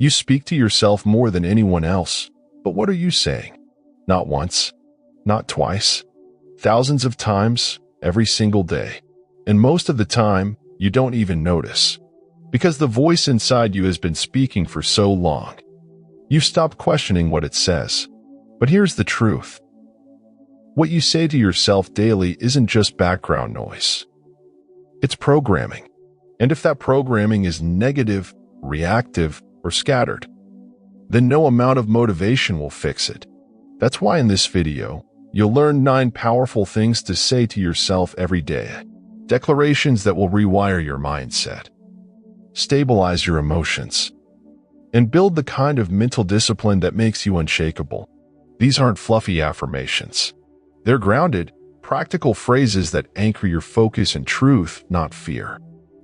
You speak to yourself more than anyone else, but what are you saying? Not once, not twice, thousands of times, every single day. And most of the time, you don't even notice. Because the voice inside you has been speaking for so long. You've stopped questioning what it says. But here's the truth. What you say to yourself daily isn't just background noise. It's programming. And if that programming is negative, reactive, or scattered, then no amount of motivation will fix it. That's why in this video, you'll learn 9 powerful things to say to yourself every day. Declarations that will rewire your mindset, stabilize your emotions, and build the kind of mental discipline that makes you unshakable. These aren't fluffy affirmations. They're grounded, practical phrases that anchor your focus in truth, not fear.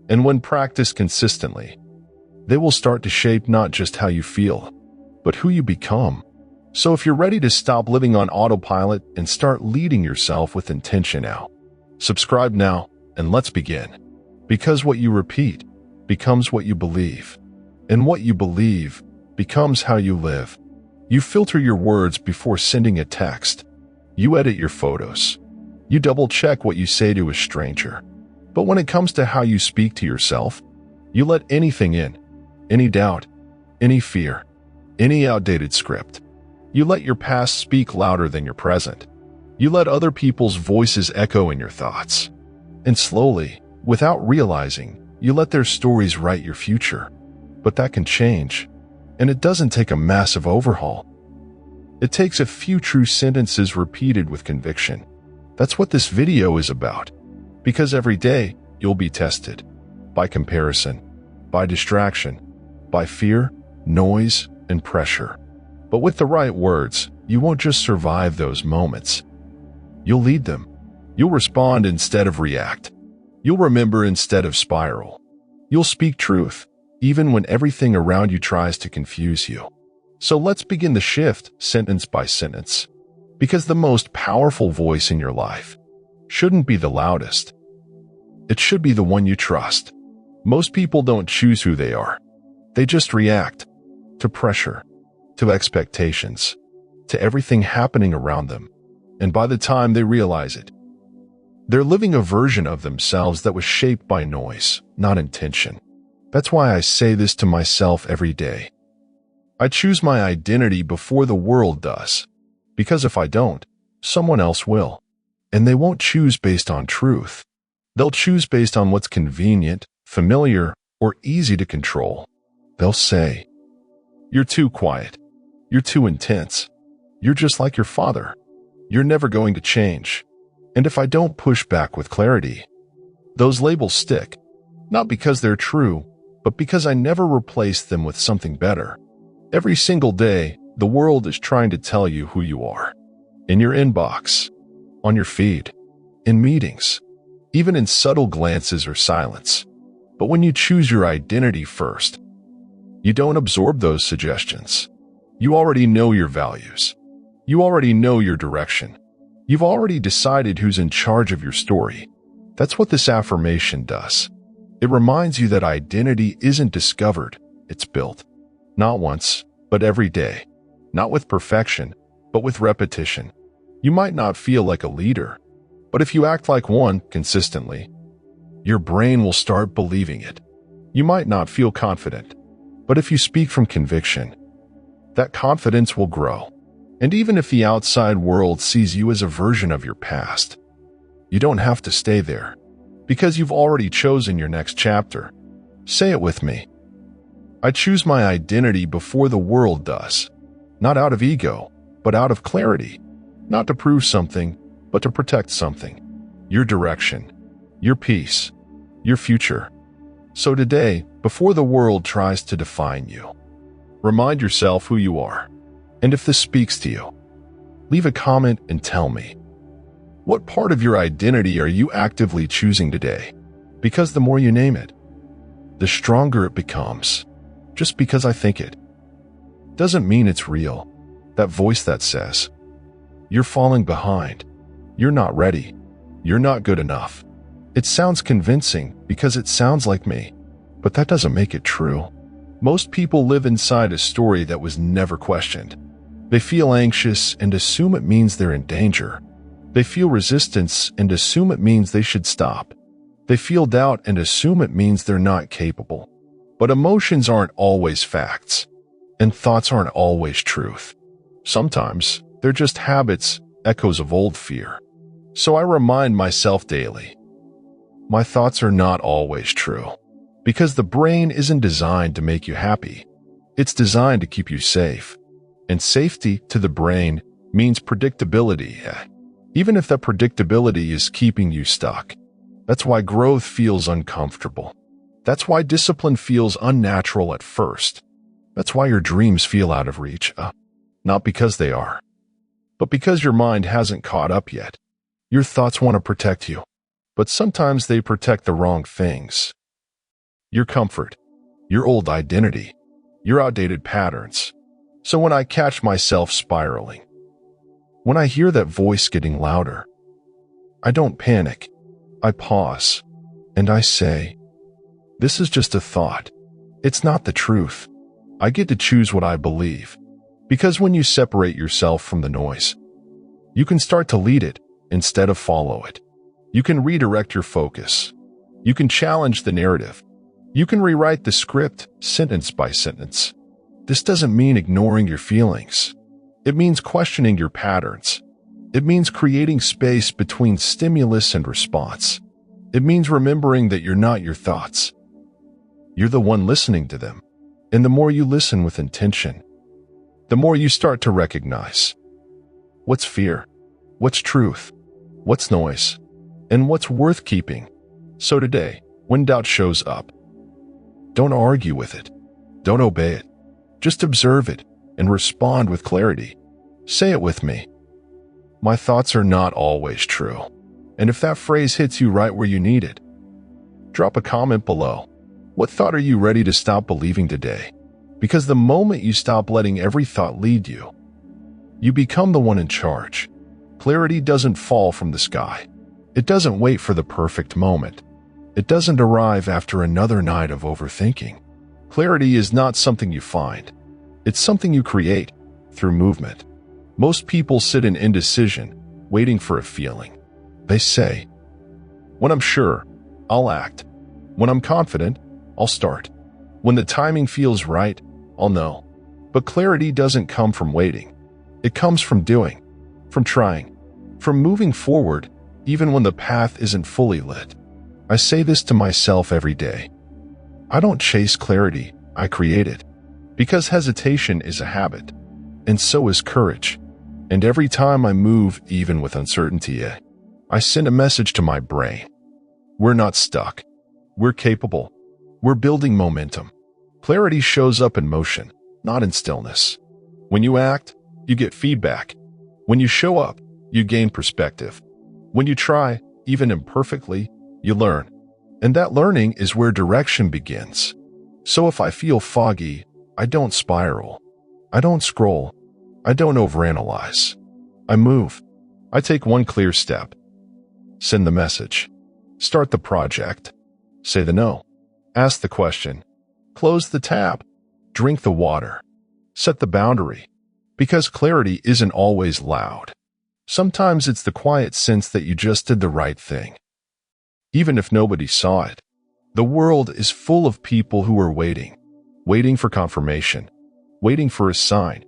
And when practiced consistently, they will start to shape not just how you feel, but who you become. So if you're ready to stop living on autopilot and start leading yourself with intention now, subscribe now and let's begin. Because what you repeat becomes what you believe, and what you believe becomes how you live. You filter your words before sending a text. You edit your photos. You double-check what you say to a stranger. But when it comes to how you speak to yourself, you let anything in. Any doubt, any fear, any outdated script. You let your past speak louder than your present. You let other people's voices echo in your thoughts. And slowly, without realizing, you let their stories write your future. But that can change. And it doesn't take a massive overhaul. It takes a few true sentences repeated with conviction. That's what this video is about. Because every day, you'll be tested. By comparison, by distraction, by fear, noise, and pressure. But with the right words, you won't just survive those moments. You'll lead them. You'll respond instead of react. You'll remember instead of spiral. You'll speak truth, even when everything around you tries to confuse you. So let's begin the shift, sentence by sentence. Because the most powerful voice in your life shouldn't be the loudest. It should be the one you trust. Most people don't choose who they are. They just react to pressure, to expectations, to everything happening around them. And by the time they realize it, they're living a version of themselves that was shaped by noise, not intention. That's why I say this to myself every day. I choose my identity before the world does. Because if I don't, someone else will. And they won't choose based on truth. They'll choose based on what's convenient, familiar, or easy to control. They'll say, "You're too quiet. You're too intense. You're just like your father. You're never going to change." And if I don't push back with clarity, those labels stick. Not because they're true, but because I never replace them with something better. Every single day, the world is trying to tell you who you are. In your inbox, on your feed, in meetings, even in subtle glances or silence. But when you choose your identity first, you don't absorb those suggestions. You already know your values. You already know your direction. You've already decided who's in charge of your story. That's what this affirmation does. It reminds you that identity isn't discovered, it's built. Not once, but every day. Not with perfection, but with repetition. You might not feel like a leader, but if you act like one consistently, your brain will start believing it. You might not feel confident, but if you speak from conviction, that confidence will grow. And even if the outside world sees you as a version of your past, you don't have to stay there, because you've already chosen your next chapter. Say it with me. I choose my identity before the world does. Not out of ego, but out of clarity. Not to prove something, but to protect something. Your direction, your peace, your future. So today, before the world tries to define you, remind yourself who you are. And if this speaks to you, leave a comment and tell me. What part of your identity are you actively choosing today? Because the more you name it, the stronger it becomes. Just because I think it doesn't mean it's real. That voice that says, "You're falling behind. You're not ready. You're not good enough." It sounds convincing because it sounds like me, but that doesn't make it true. Most people live inside a story that was never questioned. They feel anxious and assume it means they're in danger. They feel resistance and assume it means they should stop. They feel doubt and assume it means they're not capable. But emotions aren't always facts, and thoughts aren't always truth. Sometimes they're just habits, echoes of old fear. So I remind myself daily, my thoughts are not always true. Because the brain isn't designed to make you happy. It's designed to keep you safe. And safety to the brain means predictability, even if that predictability is keeping you stuck. That's why growth feels uncomfortable. That's why discipline feels unnatural at first. That's why your dreams feel out of reach. Not because they are, but because your mind hasn't caught up yet. Your thoughts want to protect you, but sometimes they protect the wrong things. Your comfort, your old identity, your outdated patterns. So when I catch myself spiraling, when I hear that voice getting louder, I don't panic. I pause, and I say, this is just a thought. It's not the truth. I get to choose what I believe. Because when you separate yourself from the noise, you can start to lead it instead of follow it. You can redirect your focus. You can challenge the narrative. You can rewrite the script sentence by sentence. This doesn't mean ignoring your feelings. It means questioning your patterns. It means creating space between stimulus and response. It means remembering that you're not your thoughts. You're the one listening to them. And the more you listen with intention, the more you start to recognize what's fear, what's truth, what's noise, and what's worth keeping. So today, when doubt shows up, don't argue with it. Don't obey it. Just observe it and respond with clarity. Say it with me. My thoughts are not always true. And if that phrase hits you right where you need it, drop a comment below. What thought are you ready to stop believing today? Because the moment you stop letting every thought lead you, you become the one in charge. Clarity doesn't fall from the sky. It doesn't wait for the perfect moment. It doesn't arrive after another night of overthinking. Clarity is not something you find. It's something you create through movement. Most people sit in indecision, waiting for a feeling. They say, when I'm sure, I'll act. When I'm confident, I'll start. When the timing feels right, I'll know. But clarity doesn't come from waiting. It comes from doing, from trying, from moving forward, even when the path isn't fully lit. I say this to myself every day. I don't chase clarity, I create it. Because hesitation is a habit, and so is courage. And every time I move, even with uncertainty, I send a message to my brain. We're not stuck. We're capable. We're building momentum. Clarity shows up in motion, not in stillness. When you act, you get feedback. When you show up, you gain perspective. When you try, even imperfectly, you learn. And that learning is where direction begins. So if I feel foggy, I don't spiral. I don't scroll. I don't overanalyze. I move. I take one clear step. Send the message. Start the project. Say the no. Ask the question. Close the tab. Drink the water. Set the boundary. Because clarity isn't always loud. Sometimes it's the quiet sense that you just did the right thing. Even if nobody saw it. The world is full of people who are waiting. Waiting for confirmation. Waiting for a sign.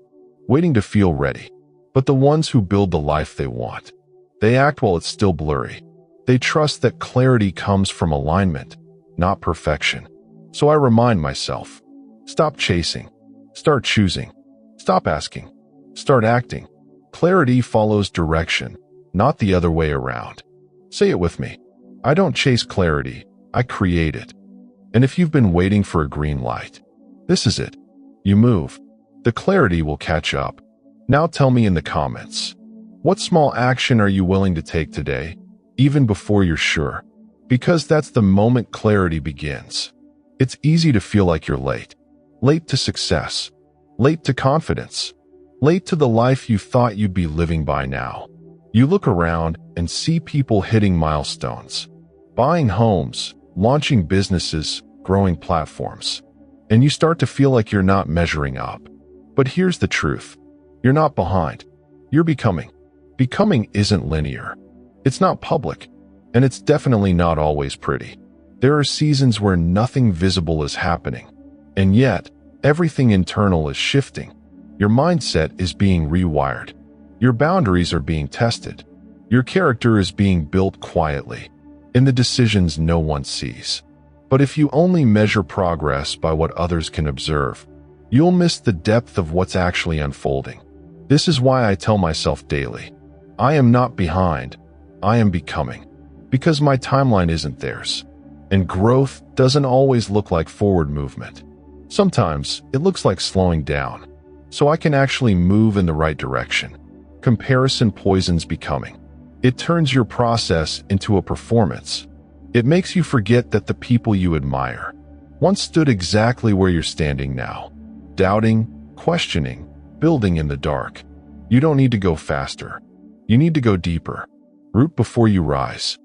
Waiting to feel ready. But the ones who build the life they want, they act while it's still blurry. They trust that clarity comes from alignment, not perfection. So I remind myself, stop chasing, start choosing, stop asking, start acting. Clarity follows direction, not the other way around. Say it with me. I don't chase clarity, I create it. And if you've been waiting for a green light, this is it. You move. The clarity will catch up. Now tell me in the comments, what small action are you willing to take today, even before you're sure? Because that's the moment clarity begins. It's easy to feel like you're late. Late to success. Late to confidence. Late to the life you thought you'd be living by now. You look around and see people hitting milestones, buying homes, launching businesses, growing platforms. and you start to feel like you're not measuring up. But here's the truth. You're not behind. You're becoming. Becoming isn't linear. It's not public, and it's definitely not always pretty. There are seasons where nothing visible is happening, and yet everything internal is shifting. Your mindset is being rewired. Your boundaries are being tested. Your character is being built quietly, in the decisions no one sees. But if you only measure progress by what others can observe, you'll miss the depth of what's actually unfolding. This is why I tell myself daily, I am not behind, I am becoming, because my timeline isn't theirs. And growth doesn't always look like forward movement. Sometimes it looks like slowing down, so I can actually move in the right direction. Comparison poisons becoming. It turns your process into a performance. It makes you forget that the people you admire once stood exactly where you're standing now, doubting, questioning, building in the dark. You don't need to go faster. You need to go deeper. Root before you rise.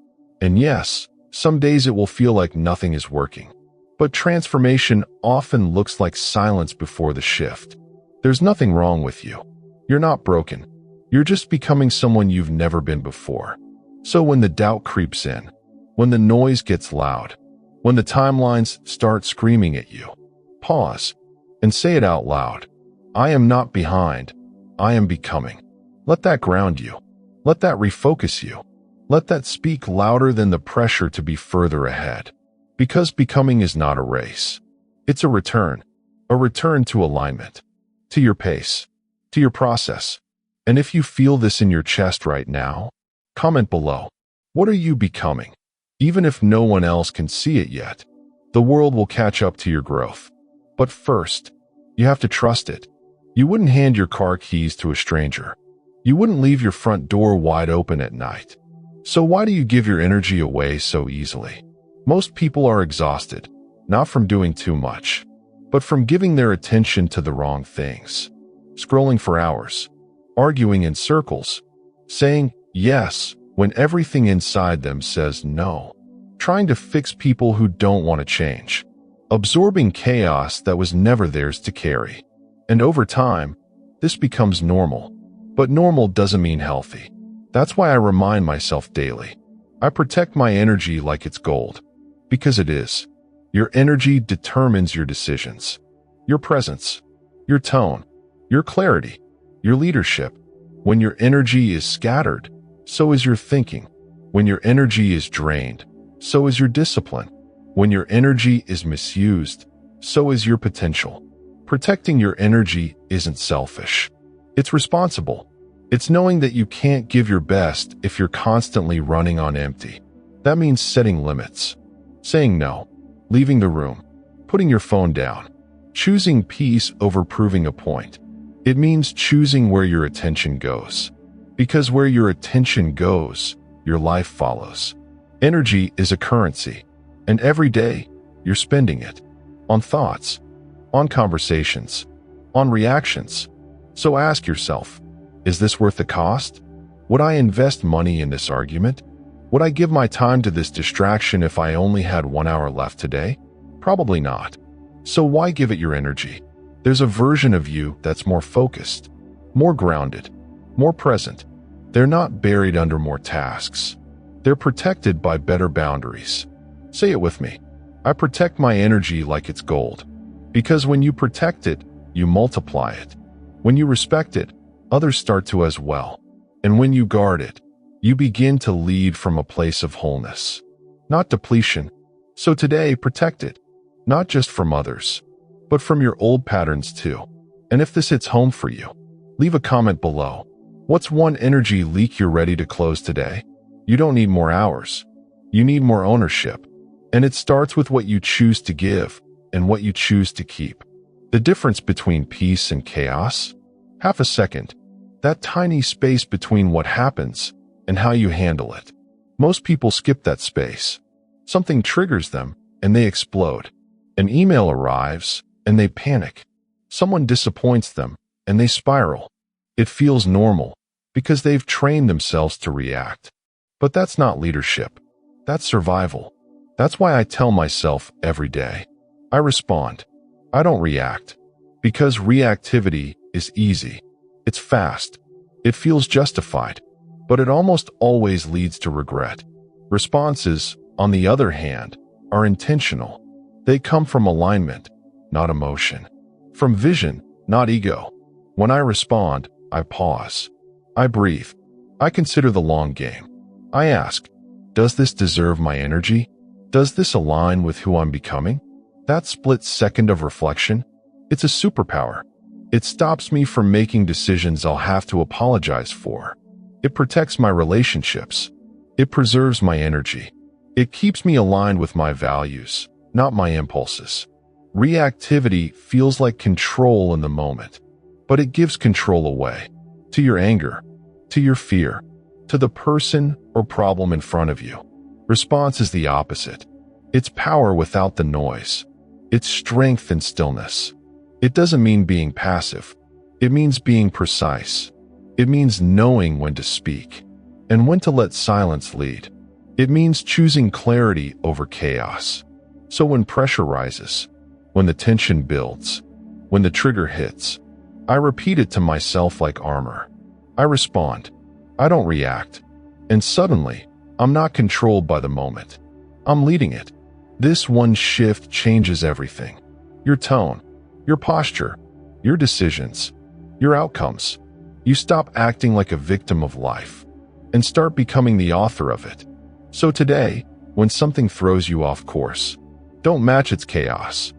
And yes, some days it will feel like nothing is working. But transformation often looks like silence before the shift. There's nothing wrong with you. You're not broken. You're just becoming someone you've never been before. So when the doubt creeps in, when the noise gets loud, when the timelines start screaming at you, pause and say it out loud. I am not behind. I am becoming. Let that ground you. Let that refocus you. Let that speak louder than the pressure to be further ahead. Because becoming is not a race. It's a return to alignment, to your pace, to your process. And if you feel this in your chest right now, comment below. What are you becoming? Even if no one else can see it yet, the world will catch up to your growth. But first, you have to trust it. You wouldn't hand your car keys to a stranger. You wouldn't leave your front door wide open at night. So why do you give your energy away so easily? Most people are exhausted, not from doing too much, but from giving their attention to the wrong things. Scrolling for hours, arguing in circles, saying yes when everything inside them says no, trying to fix people who don't want to change, absorbing chaos that was never theirs to carry. And over time, this becomes normal. But normal doesn't mean healthy. That's why I remind myself daily. I protect my energy like it's gold. Because it is. Your energy determines your decisions, your presence, your tone, your clarity, your leadership. When your energy is scattered, so is your thinking. When your energy is drained, so is your discipline. When your energy is misused, so is your potential. Protecting your energy isn't selfish. It's responsible. It's knowing that you can't give your best if you're constantly running on empty. That means setting limits, saying no, leaving the room, putting your phone down, choosing peace over proving a point. It means choosing where your attention goes. Because where your attention goes, your life follows. Energy is a currency, and every day you're spending it on thoughts, on conversations, on reactions. So ask yourself, is this worth the cost? Would I invest money in this argument? Would I give my time to this distraction if I only had 1 hour left today? Probably not. So why give it your energy? There's a version of you that's more focused, more grounded, more present. They're not buried under more tasks. They're protected by better boundaries. Say it with me. I protect my energy like it's gold. Because when you protect it, you multiply it. When you respect it, others start to as well. And when you guard it, you begin to lead from a place of wholeness, not depletion. So today, protect it, not just from others, but from your old patterns too. And if this hits home for you, leave a comment below. What's one energy leak you're ready to close today? You don't need more hours. You need more ownership. And it starts with what you choose to give and what you choose to keep. The difference between peace and chaos? Half a second. That tiny space between what happens and how you handle it. Most people skip that space. Something triggers them and they explode. An email arrives and they panic. Someone disappoints them and they spiral. It feels normal because they've trained themselves to react. But that's not leadership. That's survival. That's why I tell myself every day, I respond. I don't react. Because reactivity is easy. It's fast. It feels justified. But it almost always leads to regret. Responses, on the other hand, are intentional. They come from alignment, not emotion. From vision, not ego. When I respond, I pause. I breathe. I consider the long game. I ask, does this deserve my energy? Does this align with who I'm becoming? That split second of reflection, it's a superpower. It stops me from making decisions I'll have to apologize for. It protects my relationships. It preserves my energy. It keeps me aligned with my values, not my impulses. Reactivity feels like control in the moment, but it gives control away. To your anger, to your fear, to the person or problem in front of you. Response is the opposite. It's power without the noise. It's strength in stillness. It doesn't mean being passive. It means being precise. It means knowing when to speak and when to let silence lead. It means choosing clarity over chaos. So when pressure rises, when the tension builds, when the trigger hits, I repeat it to myself like armor. I respond. I don't react. And suddenly, I'm not controlled by the moment. I'm leading it. This one shift changes everything. Your tone, your posture, your decisions, your outcomes. You stop acting like a victim of life and start becoming the author of it. So today, when something throws you off course, don't match its chaos.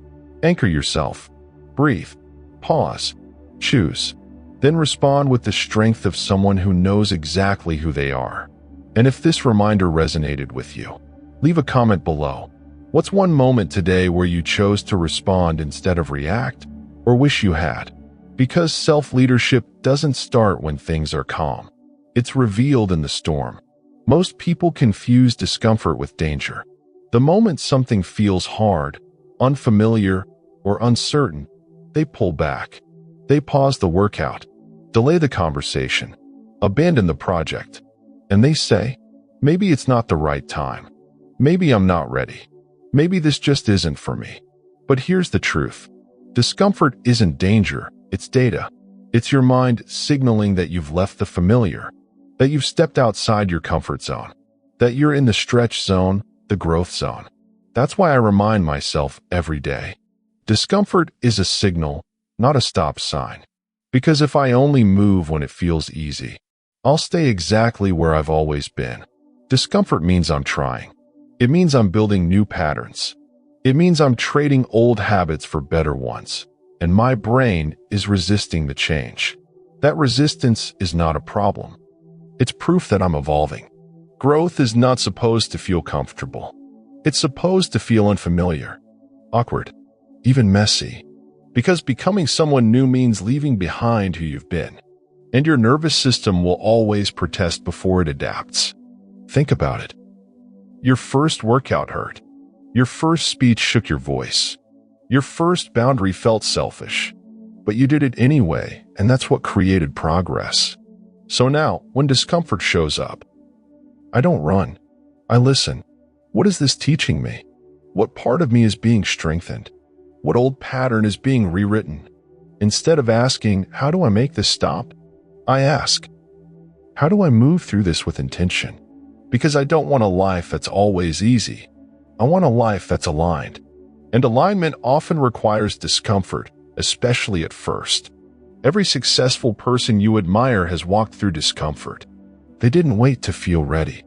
Anchor yourself. Breathe. Pause. Choose. Then respond with the strength of someone who knows exactly who they are. And if this reminder resonated with you, leave a comment below. What's one moment today where you chose to respond instead of react, or wish you had? Because self-leadership doesn't start when things are calm. It's revealed in the storm. Most people confuse discomfort with danger. The moment something feels hard, unfamiliar, or uncertain, they pull back. They pause the workout, delay the conversation, abandon the project, and they say, maybe it's not the right time. Maybe I'm not ready. Maybe this just isn't for me. But here's the truth. Discomfort isn't danger, it's data. It's your mind signaling that you've left the familiar, that you've stepped outside your comfort zone, that you're in the stretch zone, the growth zone. That's why I remind myself every day. Discomfort is a signal, not a stop sign. Because if I only move when it feels easy, I'll stay exactly where I've always been. Discomfort means I'm trying. It means I'm building new patterns. It means I'm trading old habits for better ones. And my brain is resisting the change. That resistance is not a problem. It's proof that I'm evolving. Growth is not supposed to feel comfortable. It's supposed to feel unfamiliar, awkward, even messy. Because becoming someone new means leaving behind who you've been. And your nervous system will always protest before it adapts. Think about it. Your first workout hurt. Your first speech shook your voice. Your first boundary felt selfish. But you did it anyway, and that's what created progress. So now, when discomfort shows up, I don't run. I listen. What is this teaching me? What part of me is being strengthened? What old pattern is being rewritten? Instead of asking, how do I make this stop? I ask, how do I move through this with intention? Because I don't want a life that's always easy. I want a life that's aligned. And alignment often requires discomfort, especially at first. Every successful person you admire has walked through discomfort. They didn't wait to feel ready.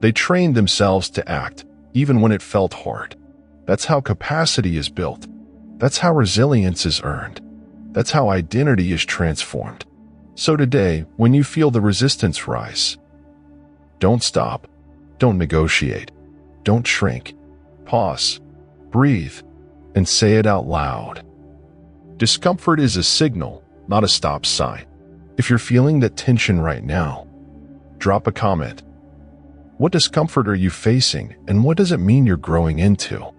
They trained themselves to act, even when it felt hard. That's how capacity is built. That's how resilience is earned. That's how identity is transformed. So today, when you feel the resistance rise, don't stop. Don't negotiate. Don't shrink. Pause. Breathe. And say it out loud. Discomfort is a signal, not a stop sign. If you're feeling that tension right now, drop a comment. What discomfort are you facing, and what does it mean you're growing into?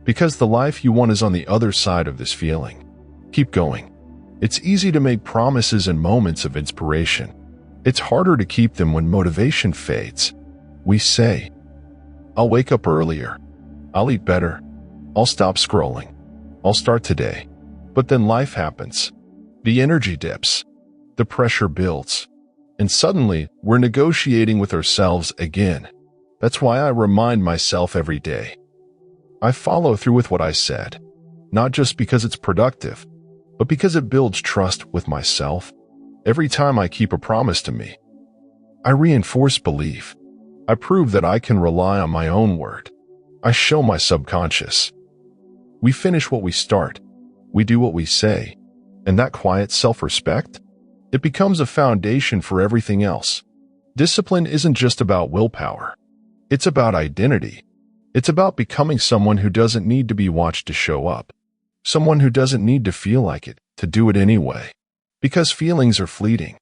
Because the life you want is on the other side of this feeling. Keep going. It's easy to make promises in moments of inspiration. It's harder to keep them when motivation fades. We say, I'll wake up earlier. I'll eat better. I'll stop scrolling. I'll start today. But then life happens. The energy dips. The pressure builds. And suddenly, we're negotiating with ourselves again. That's why I remind myself every day. I follow through with what I said, not just because it's productive, but because it builds trust with myself. Every time I keep a promise to me, I reinforce belief. I prove that I can rely on my own word. I show my subconscious. We finish what we start. We do what we say. And that quiet self-respect, it becomes a foundation for everything else. Discipline isn't just about willpower. It's about identity. It's about becoming someone who doesn't need to be watched to show up. Someone who doesn't need to feel like it to do it anyway. Because feelings are fleeting.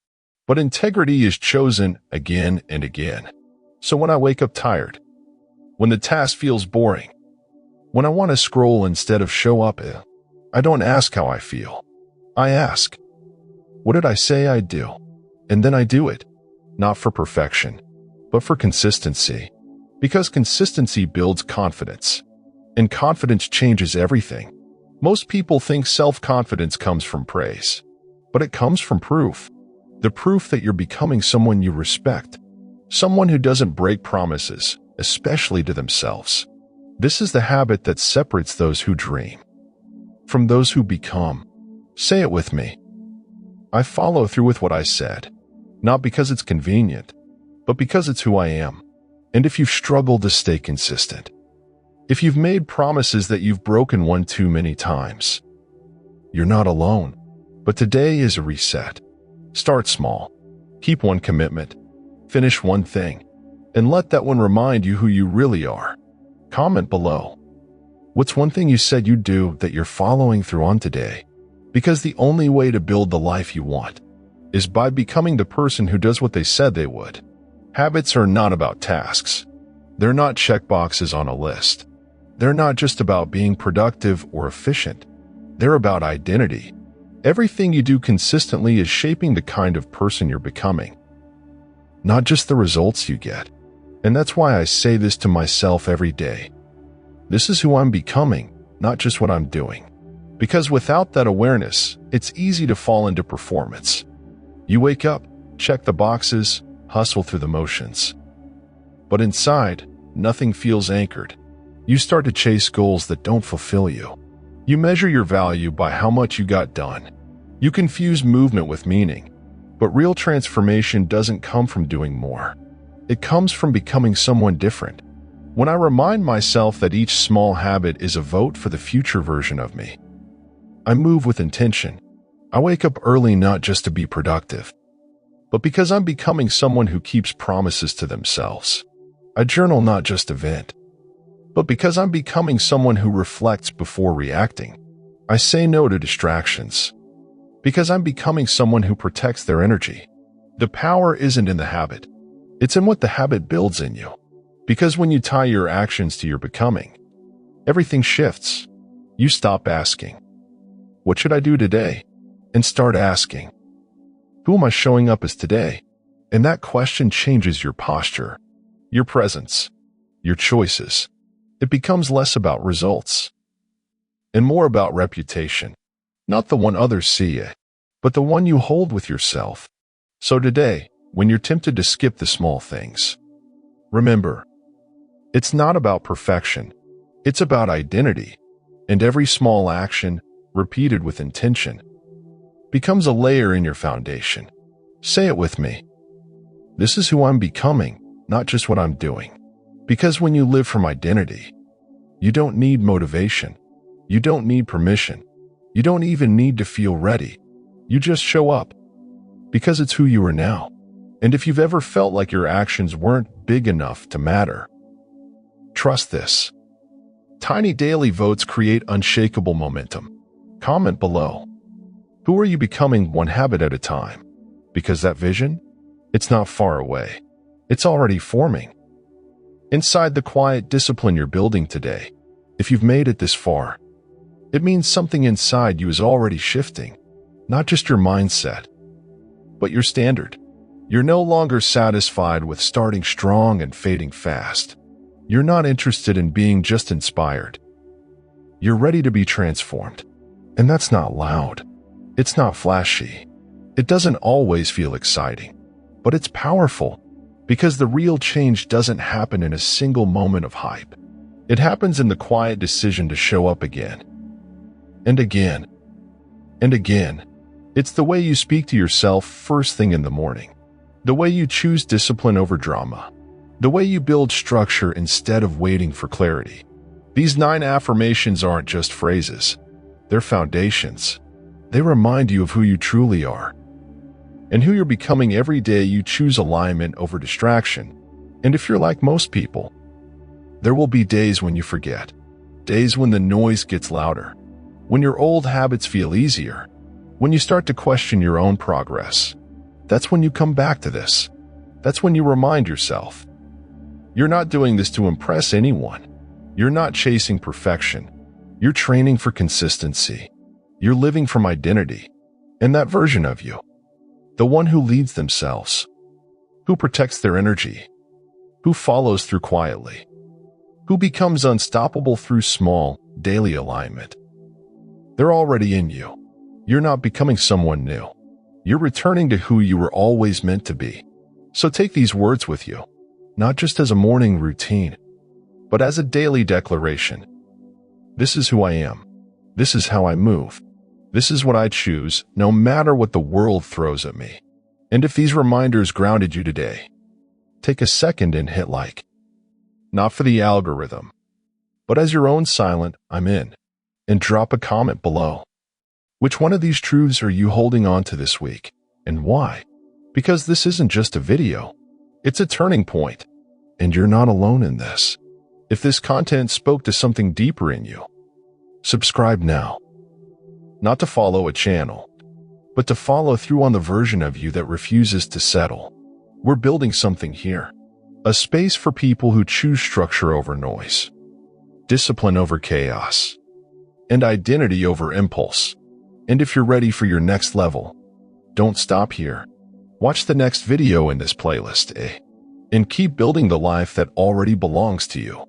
But integrity is chosen again and again. So when I wake up tired, when the task feels boring, when I want to scroll instead of show up, I don't ask how I feel. I ask, what did I say I'd do? And then I do it. Not for perfection, but for consistency. Because consistency builds confidence. And confidence changes everything. Most people think self-confidence comes from praise. But it comes from proof. The proof that you're becoming someone you respect. Someone who doesn't break promises, especially to themselves. This is the habit that separates those who dream from those who become. Say it with me. I follow through with what I said, not because it's convenient, but because it's who I am. And if you've struggled to stay consistent, if you've made promises that you've broken one too many times, you're not alone. But today is a reset. Start small. Keep one commitment. Finish one thing. And let that one remind you who you really are. Comment below. What's one thing you said you'd do that you're following through on today? Because the only way to build the life you want is by becoming the person who does what they said they would. Habits are not about tasks. They're not checkboxes on a list. They're not just about being productive or efficient. They're about identity. Everything you do consistently is shaping the kind of person you're becoming, not just the results you get. And that's why I say this to myself every day. This is who I'm becoming, not just what I'm doing. Because without that awareness, it's easy to fall into performance. You wake up, check the boxes, hustle through the motions. But inside, nothing feels anchored. You start to chase goals that don't fulfill you. You measure your value by how much you got done. You confuse movement with meaning. But real transformation doesn't come from doing more. It comes from becoming someone different. When I remind myself that each small habit is a vote for the future version of me, I move with intention. I wake up early not just to be productive, but because I'm becoming someone who keeps promises to themselves. I journal not just to vent, but because I'm becoming someone who reflects before reacting. I say no to distractions, because I'm becoming someone who protects their energy. The power isn't in the habit. It's in what the habit builds in you. Because when you tie your actions to your becoming, everything shifts. You stop asking, what should I do today? And start asking, who am I showing up as today? And that question changes your posture, your presence, your choices. It becomes less about results and more about reputation. Not the one others see you, but the one you hold with yourself. So today, when you're tempted to skip the small things, remember, it's not about perfection. It's about identity. And every small action, repeated with intention, becomes a layer in your foundation. Say it with me. This is who I'm becoming, not just what I'm doing. Because when you live from identity, you don't need motivation. You don't need permission. You don't even need to feel ready. You just show up. Because it's who you are now. And if you've ever felt like your actions weren't big enough to matter, trust this. Tiny daily votes create unshakable momentum. Comment below. Who are you becoming one habit at a time? Because that vision, it's not far away. It's already forming. Inside the quiet discipline you're building today, if you've made it this far, it means something inside you is already shifting. Not just your mindset, but your standard. You're no longer satisfied with starting strong and fading fast. You're not interested in being just inspired. You're ready to be transformed. And that's not loud. It's not flashy. It doesn't always feel exciting. But it's powerful, because the real change doesn't happen in a single moment of hype. It happens in the quiet decision to show up again. And again. And again. It's the way you speak to yourself first thing in the morning. The way you choose discipline over drama. The way you build structure instead of waiting for clarity. These 9 affirmations aren't just phrases. They're foundations. They remind you of who you truly are and who you're becoming every day. You choose alignment over distraction. And if you're like most people, there will be days when you forget, days when the noise gets louder, when your old habits feel easier, when you start to question your own progress. That's when you come back to this. That's when you remind yourself. You're not doing this to impress anyone. You're not chasing perfection. You're training for consistency. You're living from identity. And that version of you, the one who leads themselves, who protects their energy, who follows through quietly, who becomes unstoppable through small, daily alignment. They're already in you. You're not becoming someone new. You're returning to who you were always meant to be. So take these words with you, not just as a morning routine, but as a daily declaration. This is who I am. This is how I move. This is what I choose, no matter what the world throws at me. And if these reminders grounded you today, take a second and hit like. Not for the algorithm, but as your own silent "I'm in," and drop a comment below. Which one of these truths are you holding on to this week, and why? Because this isn't just a video, it's a turning point, and you're not alone in this. If this content spoke to something deeper in you, subscribe now. Not to follow a channel, but to follow through on the version of you that refuses to settle. We're building something here. A space for people who choose structure over noise, discipline over chaos, and identity over impulse. And if you're ready for your next level, don't stop here. Watch the next video in this playlist, and keep building the life that already belongs to you.